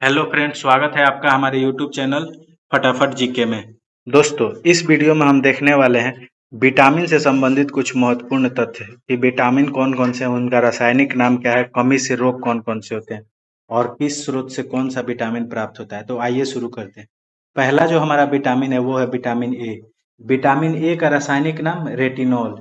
Hello friends, स्वागत है आपका हमारे यूट्यूब चैनल फटाफट जीके में। दोस्तों, इस वीडियो में हम देखने वाले हैं विटामिन से संबंधित कुछ महत्वपूर्ण तथ्य कि विटामिन कौन कौन से हैं, उनका रासायनिक नाम क्या है, कमी से रोग कौन कौन से होते हैं और किस स्रोत से कौन सा विटामिन प्राप्त होता है। तो आइए शुरू करते हैं। पहला जो हमारा विटामिन है वो है विटामिन ए। विटामिन ए का रासायनिक नाम रेटिनॉल।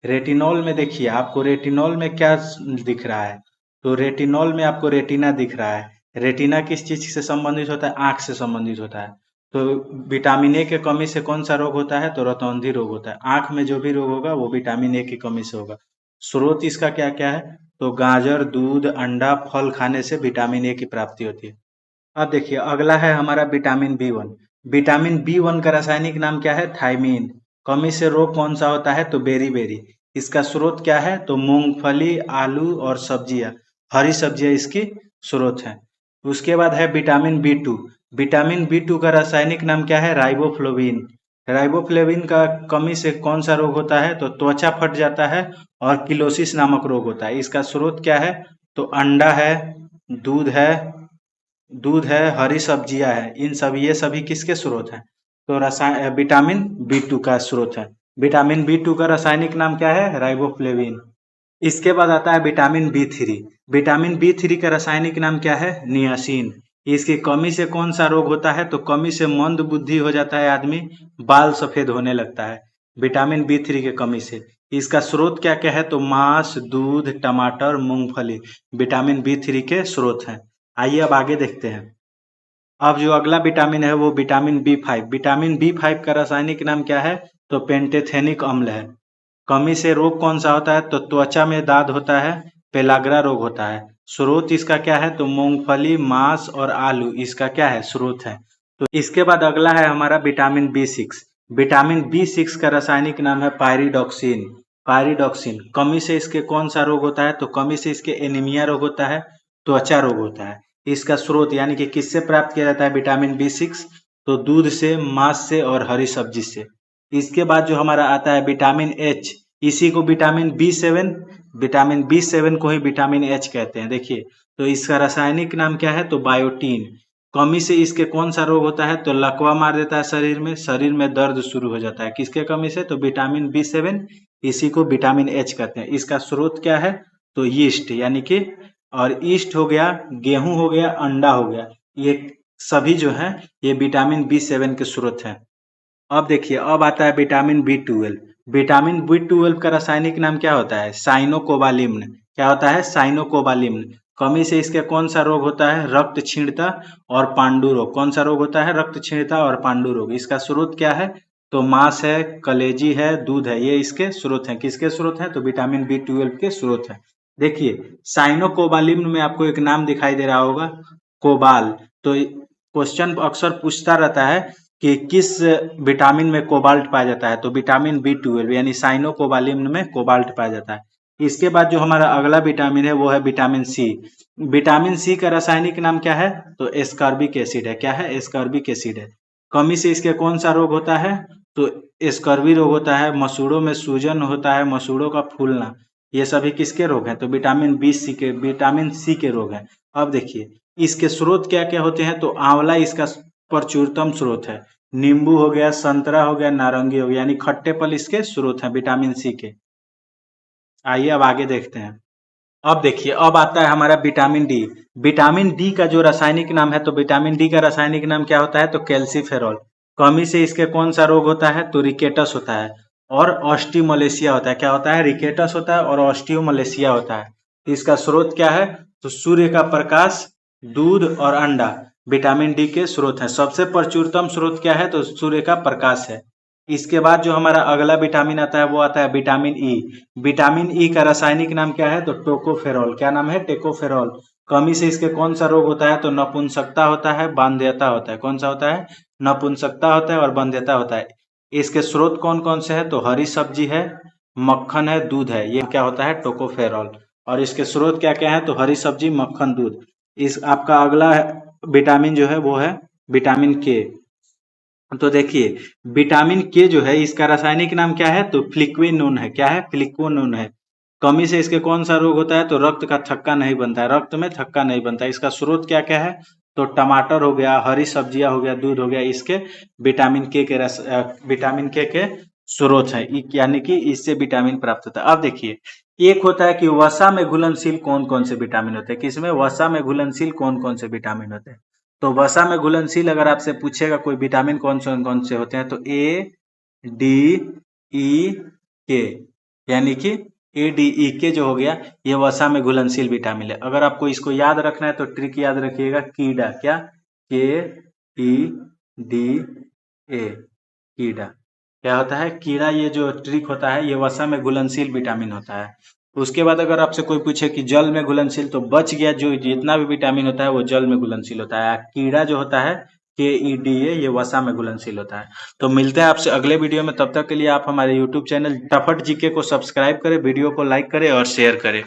रेटिनॉल में देखिए, आपको रेटिनॉल में क्या दिख रहा है? तो रेटिनॉल में आपको रेटिना दिख रहा है। रेटिना किस चीज से संबंधित होता है? आंख से संबंधित होता है। तो विटामिन ए के कमी से कौन सा रोग होता है? तो रतौंधी रोग होता है। आंख में जो भी रोग होगा वो विटामिन ए की कमी से होगा। स्रोत इसका क्या क्या है? तो गाजर, दूध, अंडा, फल खाने से विटामिन ए की प्राप्ति होती है। अब देखिए, अगला है हमारा vitamin B one. Vitamin B one का रासायनिक नाम क्या है? थायमीन। कमी से रोग कौन सा होता है? तो बेरी बेरी। इसका स्रोत क्या है? तो मूंगफली, आलू और सब्जियां, हरी सब्जियां इसकी स्रोत है। उसके बाद है vitamin B two. Vitamin B two का रासायनिक नाम क्या है? राइबोफ्लोविन। राइबोफ्लेविन का कमी से कौन सा रोग होता है? तो त्वचा फट जाता है और किलोसिस नामक रोग होता है। इसका स्रोत क्या है? तो अंडा है, दूध है, हरी सब्जियां है। इन सभी, ये सभी किसके स्रोत हैं? तो विटामिन बी टू का स्रोत है। विटामिन बी टू का रासायनिक नाम क्या है? राइबोफ्लेविन। इसके बाद आता है vitamin B three. Vitamin B three का रासायनिक नाम क्या है? नियासिन। इसकी कमी से कौन सा रोग होता है? तो कमी से मंद बुद्धि हो जाता है आदमी, बाल सफेद होने लगता है विटामिन बी थ्री के कमी से। इसका स्रोत क्या क्या है? तो मांस, दूध, टमाटर, मूंगफली विटामिन बी थ्री के स्रोत हैं। आइए अब आगे देखते हैं। अब जो अगला विटामिन है वो vitamin B five. Vitamin B five का रासायनिक नाम क्या है? तो पेंटेथेनिक अम्ल है। कमी से रोग कौन सा होता है? तो त्वचा में दाद होता है, पेलाग्रा रोग होता है। स्रोत इसका क्या है? तो मूंगफली, मांस और आलू इसका क्या है? स्रोत है। तो इसके बाद अगला है हमारा vitamin B six. Vitamin B six का रासायनिक नाम है पायरिडॉक्सिन। पायरिडॉक्सिन, कमी से इसके कौन सा रोग होता है? तो कमी से इसके एनीमिया रोग होता है, त्वचा रोग होता है। इसका स्रोत यानी कि किससे प्राप्त किया जाता है विटामिन बी सिक्स? तो दूध से, मांस से और हरी सब्जी से। इसके बाद जो हमारा आता है विटामिन एच, इसी को vitamin B seven, vitamin B seven को ही विटामिन एच कहते हैं। देखिए, तो इसका रासायनिक नाम क्या है? तो बायोटीन। कमी से इसके कौन सा रोग होता है? तो लकवा मार देता है शरीर में दर्द शुरू हो जाता है। किसके कमी से? तो विटामिन बी सेवन, इसी को विटामिन एच कहते हैं। इसका स्रोत क्या है? तो यीस्ट, यानी कि, और ईस्ट हो गया, गेहूं हो गया, अंडा हो गया, ये सभी जो है ये विटामिन बी सेवन के स्रोत हैं। अब देखिए, अब आता है vitamin B twelve. Vitamin B twelve का रासायनिक नाम क्या होता है? साइनोकोबालिम्न। क्या होता है? साइनोकोबालिम्न। कमी से इसके कौन सा रोग होता है? रक्त क्षीणता और पांडु रोग। कौन सा रोग होता है? रक्त क्षीणता और पांडु रोग। इसका स्रोत क्या है? तो मांस है, कलेजी है, दूध है, ये इसके स्रोत हैं। किसके स्रोत हैं? तो विटामिन बी ट्वेल्व के स्रोत हैं। देखिए, साइनोकोबालिम्न में आपको एक नाम दिखाई दे रहा होगा, कोबाल। तो क्वेश्चन अक्सर पूछता रहता है कि किस विटामिन में कोबाल्ट पाया जाता है? तो विटामिन बी ट्वेल्व यानी साइनोकोबालिम्न में कोबाल्ट पाया जाता है। इसके बाद जो हमारा अगला विटामिन है वो है विटामिन सी। विटामिन सी का रासायनिक नाम क्या है? तो एस्कॉर्बिक एसिड है। क्या है? एस्कॉर्बिक एसिड है। कमी से इसके कौन सा रोग होता है? तो एस्कॉर्बी रोग होता है, मसूड़ों में सूजन होता है, मसूड़ों का फूलना, ये सभी किसके रोग हैं? तो विटामिन सी के रोग हैं। अब देखिए, इसके स्रोत क्या क्या होते हैं? तो आंवला इसका प्रचुरतम स्रोत है। नींबू हो गया, संतरा हो गया, नारंगी हो गया, यानी खट्टे फल इसके स्रोत हैं विटामिन सी के। आइए अब आगे देखते हैं। अब देखिए, अब आता है हमारा विटामिन डी। विटामिन डी का जो रासायनिक नाम है, तो विटामिन डी का रासायनिक नाम क्या होता है? तो कैल्सीफेरॉल। कमी से इसके कौन सा रोग होता है? तो रिकेटस होता है और ऑस्टियोमलेशिया होता है। क्या होता है? रिकेटस होता है और ऑस्टियोमलेशिया होता है। इसका स्रोत क्या है? तो सूर्य का प्रकाश, दूध और अंडा विटामिन डी के स्रोत हैं। सबसे प्रचुरतम स्रोत क्या है? तो सूर्य का प्रकाश है। इसके बाद जो हमारा अगला विटामिन आता है वो आता है विटामिन ई। विटामिन ई का रासायनिक नाम क्या है? तो टोकोफेरॉल। क्या नाम है? टेकोफेरॉल। कमी से इसके कौन सा रोग होता है? तो नपुंसकता होता है, बांध्यता होता है। कौन सा होता है? नपुंसकता होता है और बांध्यता होता है। इसके स्रोत कौन कौन से हैं? तो हरी सब्जी है, मक्खन है, दूध है, ये क्या होता है? टोकोफेरॉल। और इसके स्रोत क्या क्या है? तो हरी सब्जी, मक्खन, दूध। इस आपका अगला विटामिन जो है वो है विटामिन के। तो देखिए, विटामिन के जो है इसका रासायनिक नाम क्या है? तो फ्लिक्विनोन है। क्या है? फ्लिक्विनोन है। कमी से इसके कौन सा रोग होता है? तो रक्त का थक्का नहीं बनता है, रक्त में थक्का नहीं बनता है। इसका स्रोत क्या क्या है? तो टमाटर हो गया, हरी सब्जियां हो गया, दूध हो गया, इसके विटामिन के स्रोत है, यानी कि इससे विटामिन प्राप्त होता है। अब देखिए, एक होता है कि वसा में घुलनशील कौन कौन से विटामिन होते हैं, किसमें वसा में घुलनशील कौन कौन से विटामिन होते हैं। तो वसा में घुलनशील अगर आपसे पूछेगा कोई विटामिन कौन से होते हैं, तो ए डी ई के, यानी कि ए डी ई के जो हो गया, ये वसा में घुलनशील विटामिन है। अगर आपको इसको याद रखना है तो ट्रिक याद रखिएगा, कीड़ा, क्या, के ई डी ए, कीड़ा क्या होता है, कीड़ा। ये जो ट्रिक होता है ये वसा में घुलनशील विटामिन होता है। उसके बाद अगर आपसे कोई पूछे कि जल में घुलनशील, तो बच गया, जो जितना भी विटामिन होता है वो जल में घुलनशील होता है। कीड़ा जो होता है KEDA, ये वसा में घुलनशील होता है। तो मिलते हैं आपसे अगले वीडियो में, तब तक के लिए आप हमारे यूट्यूब चैनल फटाफट जीके को सब्सक्राइब करें, वीडियो को लाइक करें और शेयर करें।